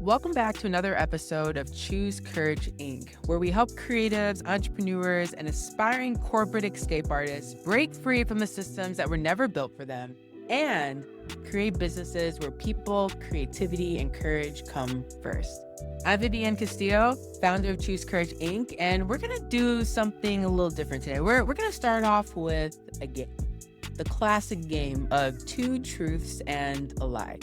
Welcome back to another episode of Choose Courage Inc., where we help creatives, entrepreneurs, and aspiring corporate escape artists break free from the systems that were never built for them and create businesses where people, creativity, and courage come first. I'm Vivianne Castillo, founder of Choose Courage Inc., and we're going to do something a little different today. We're going to start off with a game, the classic game of two truths and a lie.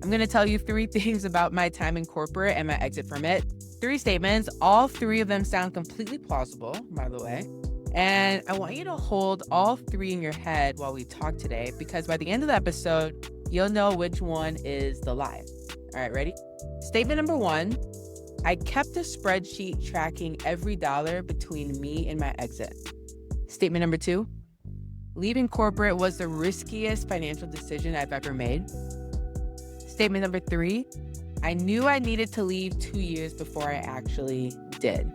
I'm going to tell you three things about my time in corporate and my exit from it. Three statements. All three of them sound completely plausible, by the way. And I want you to hold all three in your head while we talk today, because by the end of the episode, you'll know which one is the lie. All right, ready? Statement number one, I kept a spreadsheet tracking every dollar between me and my exit. Statement number two, leaving corporate was the riskiest financial decision I've ever made. Statement number three, I knew I needed to leave 2 years before I actually did.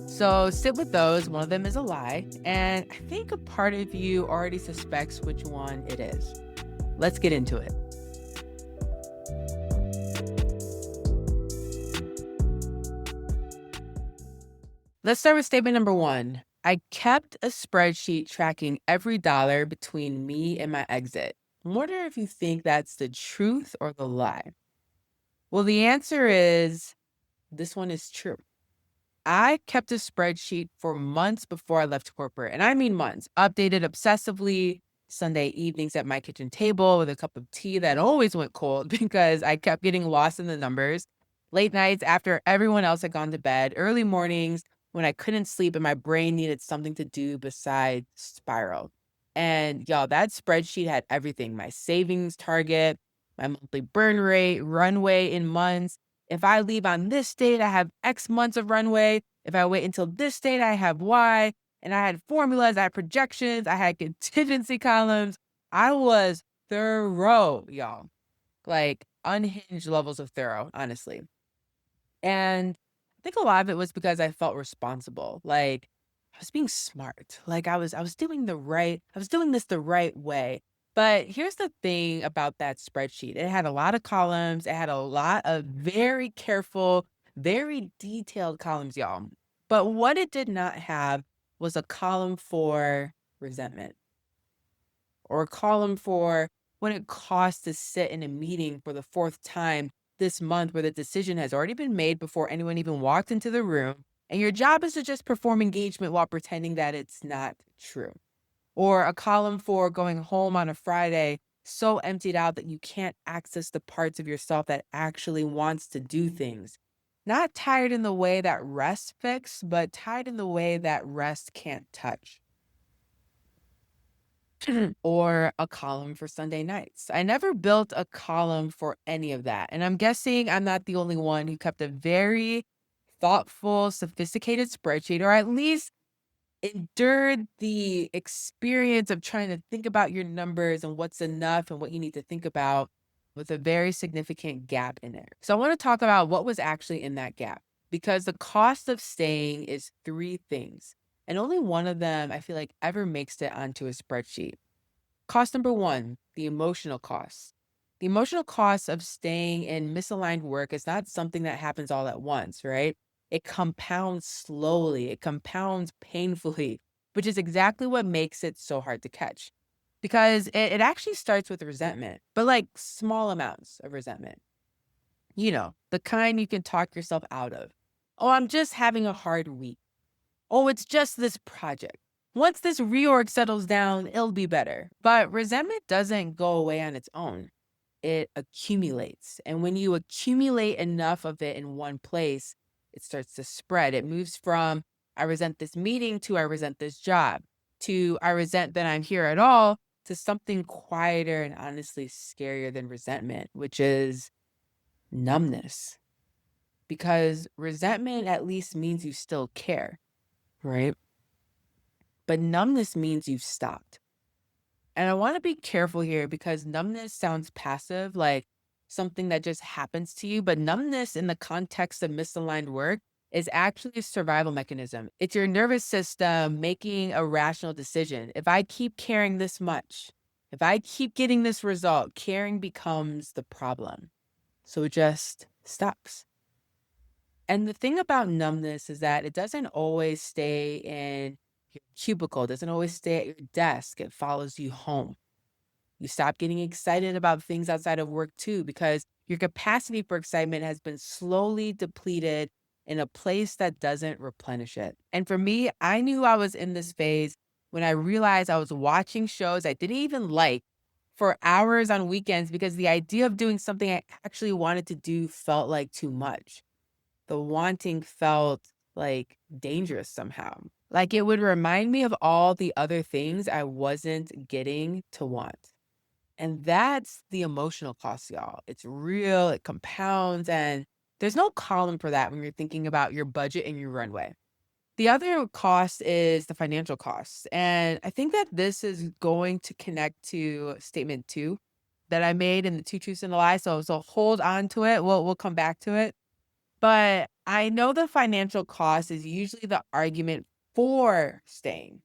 So sit with those. One of them is a lie. And I think a part of you already suspects which one it is. Let's get into it. Let's start with statement number one. I kept a spreadsheet tracking every dollar between me and my exit. I wonder if you think that's the truth or the lie. Well, the answer is this one is true. I kept a spreadsheet for months before I left corporate, and I mean months, updated obsessively Sunday evenings at my kitchen table with a cup of tea that always went cold because I kept getting lost in the numbers. Late nights after everyone else had gone to bed, early mornings when I couldn't sleep and my brain needed something to do besides spiral. And y'all, that spreadsheet had everything: my savings target, my monthly burn rate, runway in months. If I leave on this date, I have X months of runway. If I wait until this date, I have Y. And I had formulas, I had projections, I had contingency columns. I was thorough, y'all. Like unhinged levels of thorough, honestly. And I think a lot of it was because I felt responsible. Like I was being smart. Like I was doing this the right way. But here's the thing about that spreadsheet. It had a lot of columns. It had a lot of very careful, very detailed columns, y'all. But what it did not have was a column for resentment or a column for what it costs to sit in a meeting for the fourth time this month where the decision has already been made before anyone even walked into the room. And your job is to just perform engagement while pretending that it's not true. Or a column for going home on a Friday so emptied out that you can't access the parts of yourself that actually wants to do things. Not tired in the way that rest fix, but tired in the way that rest can't touch. Or a column for Sunday nights. I never built a column for any of that. And I'm guessing I'm not the only one who kept a very thoughtful, sophisticated spreadsheet, or at least endured the experience of trying to think about your numbers and what's enough and what you need to think about with a very significant gap in it. So I want to talk about what was actually in that gap, because the cost of staying is three things. And only one of them I feel like ever makes it onto a spreadsheet. Cost number one, the emotional cost. The emotional cost of staying in misaligned work is not something that happens all at once, right? It compounds slowly, it compounds painfully, which is exactly what makes it so hard to catch. Because it actually starts with resentment, but like small amounts of resentment. You know, the kind you can talk yourself out of. Oh, I'm just having a hard week. Oh, it's just this project. Once this reorg settles down, it'll be better. But resentment doesn't go away on its own. It accumulates. And when you accumulate enough of it in one place, it starts to spread. It moves from I resent this meeting to I resent this job to I resent that I'm here at all to something quieter and honestly scarier than resentment, which is numbness. Because resentment at least means you still care, right? But numbness means you've stopped. And I want to be careful here because numbness sounds passive, like something that just happens to you. But numbness in the context of misaligned work is actually a survival mechanism. It's your nervous system making a rational decision. If I keep caring this much, if I keep getting this result, caring becomes the problem. So just stops. And the thing about numbness is that it doesn't always stay in your cubicle, it doesn't always stay at your desk. It follows you home. You stop getting excited about things outside of work too, because your capacity for excitement has been slowly depleted in a place that doesn't replenish it. And for me, I knew I was in this phase when I realized I was watching shows I didn't even like for hours on weekends because the idea of doing something I actually wanted to do felt like too much. The wanting felt like dangerous somehow. Like it would remind me of all the other things I wasn't getting to want. And that's the emotional cost, y'all. It's real, it compounds, and there's no column for that when you're thinking about your budget and your runway. The other cost is the financial costs. And I think that this is going to connect to statement two that I made in the two truths and a lie. So hold on to it. We'll come back to it. But I know the financial cost is usually the argument for staying.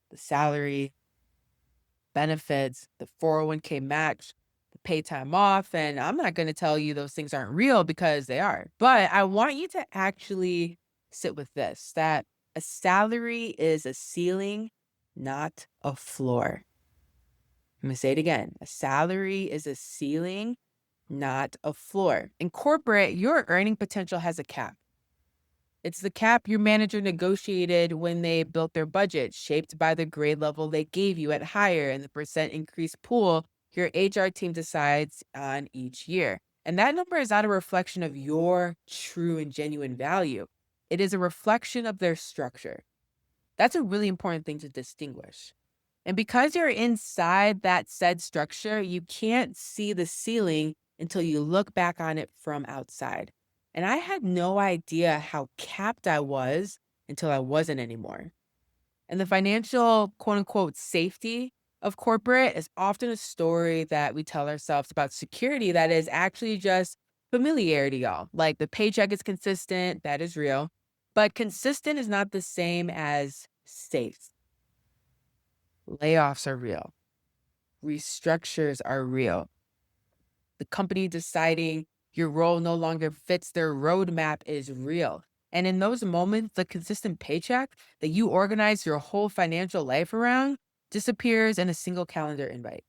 The salary, benefits, the 401k match, the pay time off. And I'm not going to tell you those things aren't real because they are. But I want you to actually sit with this that a salary is a ceiling, not a floor. I'm going to say it again. A salary is a ceiling, not a floor. In corporate, your earning potential has a cap. It's the cap your manager negotiated when they built their budget, shaped by the grade level they gave you at hire and the percent increase pool your HR team decides on each year. And that number is not a reflection of your true and genuine value. It is a reflection of their structure. That's a really important thing to distinguish. And because you're inside that said structure, you can't see the ceiling until you look back on it from outside. And I had no idea how capped I was until I wasn't anymore. And the financial quote unquote safety of corporate is often a story that we tell ourselves about security that is actually just familiarity, y'all. Like the paycheck is consistent, that is real. But consistent is not the same as safe. Layoffs are real. Restructures are real. The company deciding your role no longer fits their roadmap is real. And in those moments, the consistent paycheck that you organize your whole financial life around disappears in a single calendar invite.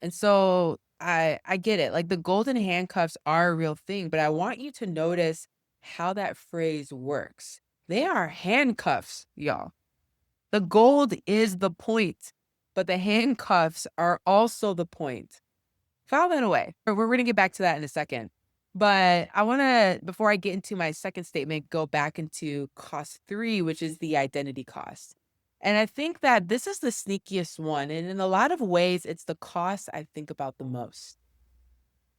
And so I get it. Like the golden handcuffs are a real thing, but I want you to notice how that phrase works. They are handcuffs, y'all. The gold is the point, but the handcuffs are also the point. File that away. We're going to get back to that in a second. But I want to, before I get into my second statement, go back into cost three, which is the identity cost. And I think that this is the sneakiest one. And in a lot of ways, it's the cost I think about the most.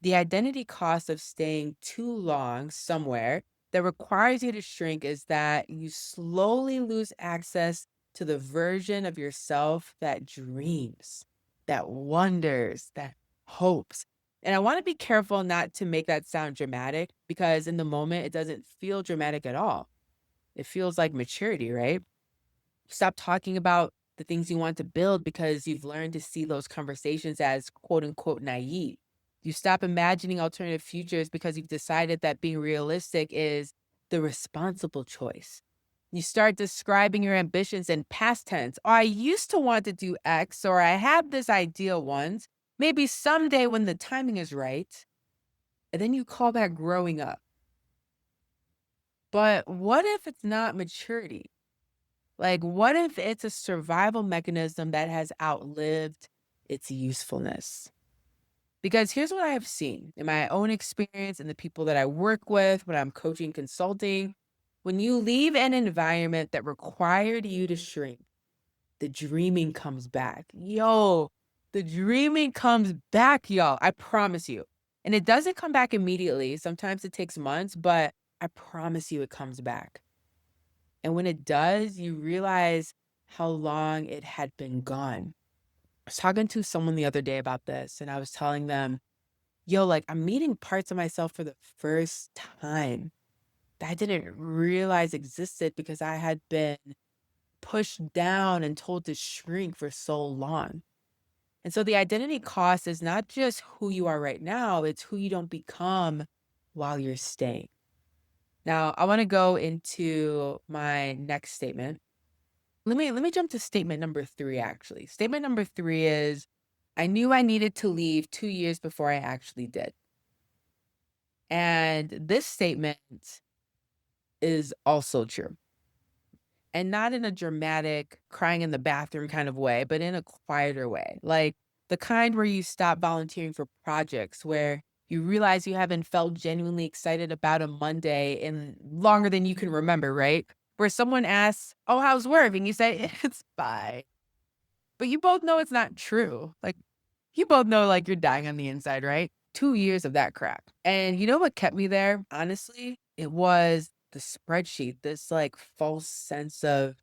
The identity cost of staying too long somewhere that requires you to shrink is that you slowly lose access to the version of yourself that dreams, that wonders, that hopes. And I want to be careful not to make that sound dramatic because in the moment, it doesn't feel dramatic at all. It feels like maturity, right? Stop talking about the things you want to build because you've learned to see those conversations as quote unquote naive. You stop imagining alternative futures because you've decided that being realistic is the responsible choice. You start describing your ambitions in past tense. Oh, I used to want to do X, or I had this idea once. Maybe someday when the timing is right. And then you call that growing up. But what if it's not maturity? Like, what if it's a survival mechanism that has outlived its usefulness? Because here's what I have seen in my own experience and the people that I work with when I'm coaching, consulting. When you leave an environment that required you to shrink, the dreaming comes back. Yo, the dreaming comes back, y'all. I promise you. And it doesn't come back immediately. Sometimes it takes months, but I promise you it comes back. And when it does, you realize how long it had been gone. I was talking to someone the other day about this, and I was telling them, yo, like I'm meeting parts of myself for the first time that I didn't realize existed because I had been pushed down and told to shrink for so long. And so the identity cost is not just who you are right now, it's who you don't become while you're staying. Now, I want to go into my next statement. Let me jump to statement number 3 actually. Statement number 3 is I knew I needed to leave 2 years before I actually did. And this statement is also true. And not in a dramatic crying in the bathroom kind of way, but in a quieter way. Like the kind where you stop volunteering for projects, where you realize you haven't felt genuinely excited about a Monday in longer than you can remember, right? Where someone asks, "Oh, how's work?" And you say, "It's fine." But you both know it's not true. Like you both know like you're dying on the inside, right? 2 years of that crap. And you know what kept me there? Honestly, it was the spreadsheet, this like false sense of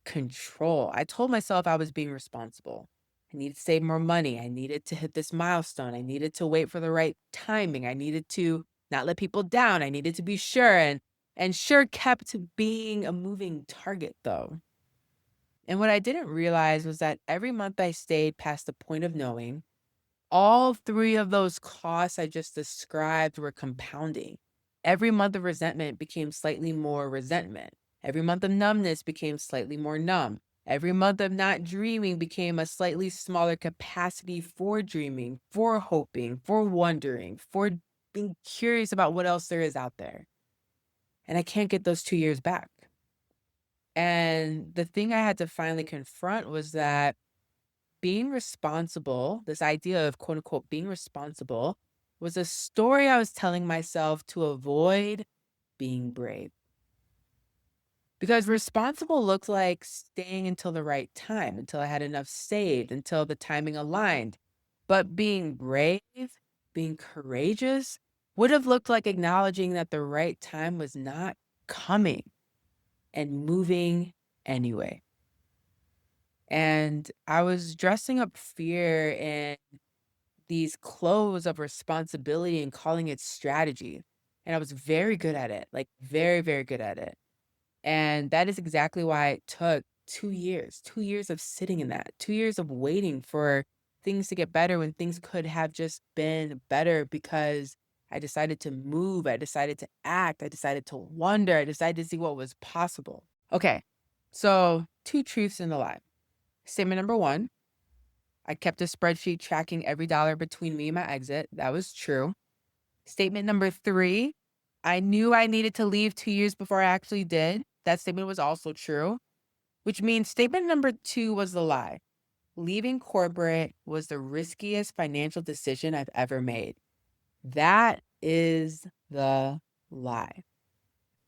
control. I told myself I was being responsible. I needed to save more money. I needed to hit this milestone. I needed to wait for the right timing. I needed to not let people down. I needed to be sure. And sure kept being a moving target though. And what I didn't realize was that every month I stayed past the point of knowing, all 3 of those costs I just described were compounding. Every month of resentment became slightly more resentment. Every month of numbness became slightly more numb. Every month of not dreaming became a slightly smaller capacity for dreaming, for hoping, for wondering, for being curious about what else there is out there. And I can't get those 2 years back. And the thing I had to finally confront was that being responsible, this idea of quote unquote being responsible, was a story I was telling myself to avoid being brave. Because responsible looked like staying until the right time, until I had enough saved, until the timing aligned. But being brave, being courageous, would have looked like acknowledging that the right time was not coming and moving anyway. And I was dressing up fear in these clothes of responsibility and calling it strategy. And I was very good at it, like very, very good at it. And that is exactly why it took 2 years, 2 years of sitting in that, 2 years of waiting for things to get better when things could have just been better because I decided to move. I decided to act. I decided to wonder. I decided to see what was possible. Okay. So, 2 truths and a lie. Statement number 1, I kept a spreadsheet tracking every dollar between me and my exit. That was true. Statement number 3, I knew I needed to leave 2 years before I actually did. That statement was also true, which means statement number 2 was the lie. Leaving corporate was the riskiest financial decision I've ever made. That is the lie.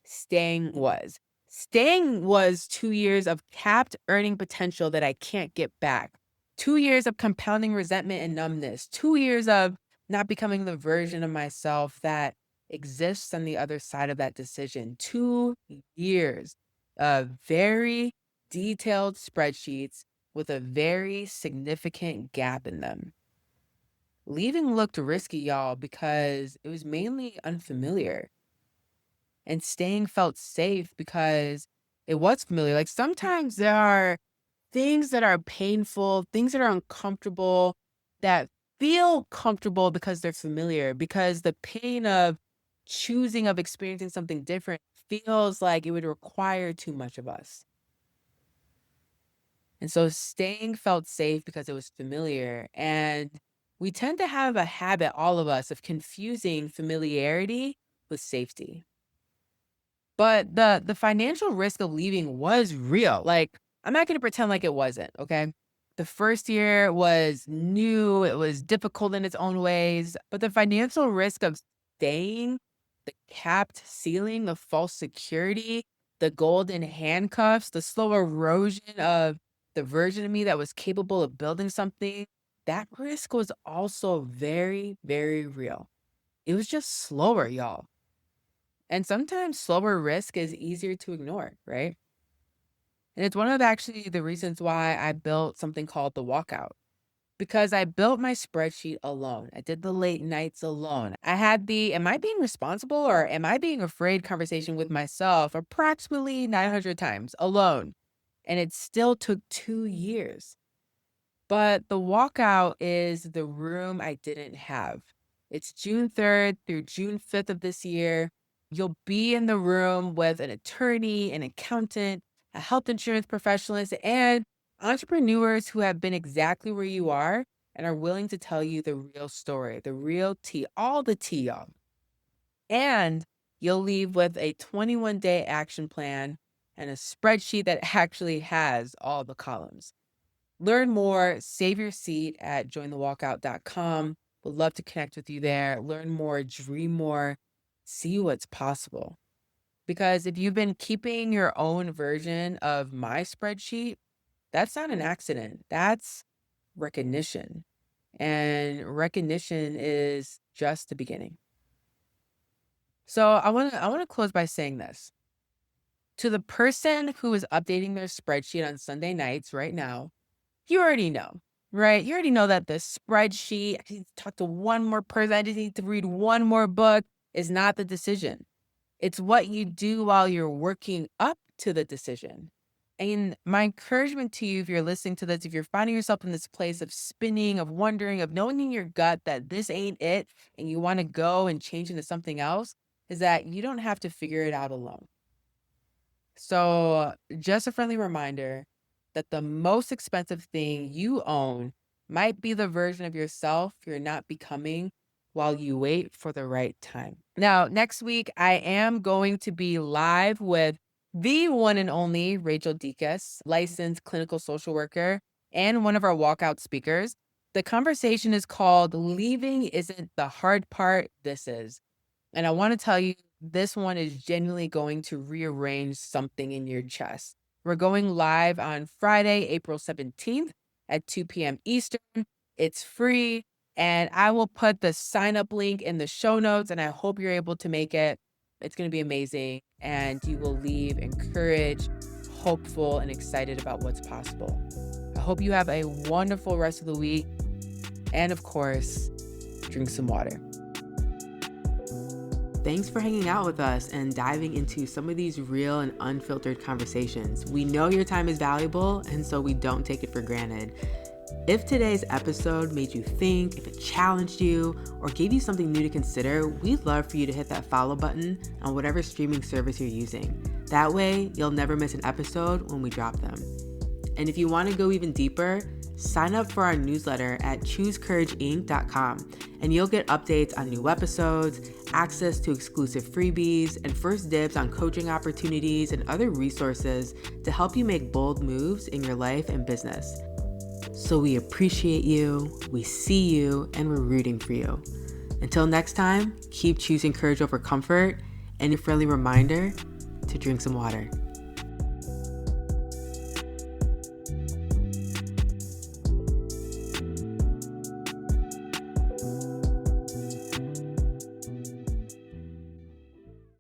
Staying was. Staying was 2 years of capped earning potential that I can't get back. 2 years of compounding resentment and numbness. 2 years of not becoming the version of myself that exists on the other side of that decision. 2 years of very detailed spreadsheets with a very significant gap in them. Leaving looked risky, y'all, because it was mainly unfamiliar. And staying felt safe because it was familiar. Like sometimes there are things that are painful, things that are uncomfortable that feel comfortable because they're familiar, because the pain of choosing of experiencing something different feels like it would require too much of us. And so staying felt safe because it was familiar. And we tend to have a habit, all of us, of confusing familiarity with safety. But the financial risk of leaving was real. Like, I'm not gonna pretend like it wasn't, okay? The first year was new, it was difficult in its own ways, but the financial risk of staying, the capped ceiling, the false security, the golden handcuffs, the slow erosion of the version of me that was capable of building something, that risk was also very, very real. It was just slower, y'all. And sometimes slower risk is easier to ignore, right? And it's one of actually the reasons why I built something called the walkout. Because I built my spreadsheet alone. I did the late nights alone. I had the am I being responsible or am I being afraid conversation with myself approximately 900 times alone. And it still took 2 years. But the walkout is the room I didn't have. It's June 3rd through June 5th of this year. You'll be in the room with an attorney, an accountant, a health insurance professionalist, and entrepreneurs who have been exactly where you are and are willing to tell you the real story, the real tea, all the tea, y'all. And you'll leave with a 21-day action plan and a spreadsheet that actually has all the columns. Learn more, save your seat at jointhewalkout.com. Would love to connect with you there. Learn more, dream more, see what's possible. Because if you've been keeping your own version of my spreadsheet, that's not an accident. That's recognition. And recognition is just the beginning. So I want to close by saying this. To the person who is updating their spreadsheet on Sunday nights right now, you already know, right? You already know that the spreadsheet, I just need to talk to one more person, I just need to read one more book, is not the decision. It's what you do while you're working up to the decision. And my encouragement to you, if you're listening to this, if you're finding yourself in this place of spinning, of wondering, of knowing in your gut that this ain't it, and you want to go and change into something else, is that you don't have to figure it out alone. So, just a friendly reminder that the most expensive thing you own might be the version of yourself you're not becoming while you wait for the right time. Now, next week, I am going to be live with the one and only Rachel Dekas, licensed clinical social worker and one of our walkout speakers. The conversation is called Leaving Isn't the Hard Part, This Is. And I want to tell you, this one is genuinely going to rearrange something in your chest. We're going live on Friday, April 17th at 2 p.m. Eastern. It's free, and I will put the sign up link in the show notes, and I hope you're able to make it. It's going to be amazing, and you will leave encouraged, hopeful, and excited about what's possible. I hope you have a wonderful rest of the week, and of course, drink some water. Thanks for hanging out with us and diving into some of these real and unfiltered conversations. We know your time is valuable, and so we don't take it for granted. If today's episode made you think, if it challenged you, or gave you something new to consider, we'd love for you to hit that follow button on whatever streaming service you're using. That way, you'll never miss an episode when we drop them. And if you want to go even deeper, sign up for our newsletter at choosecourageinc.com, and you'll get updates on new episodes, access to exclusive freebies, and first dibs on coaching opportunities and other resources to help you make bold moves in your life and business. So we appreciate you, we see you, and we're rooting for you. Until next time, keep choosing courage over comfort, and a friendly reminder to drink some water.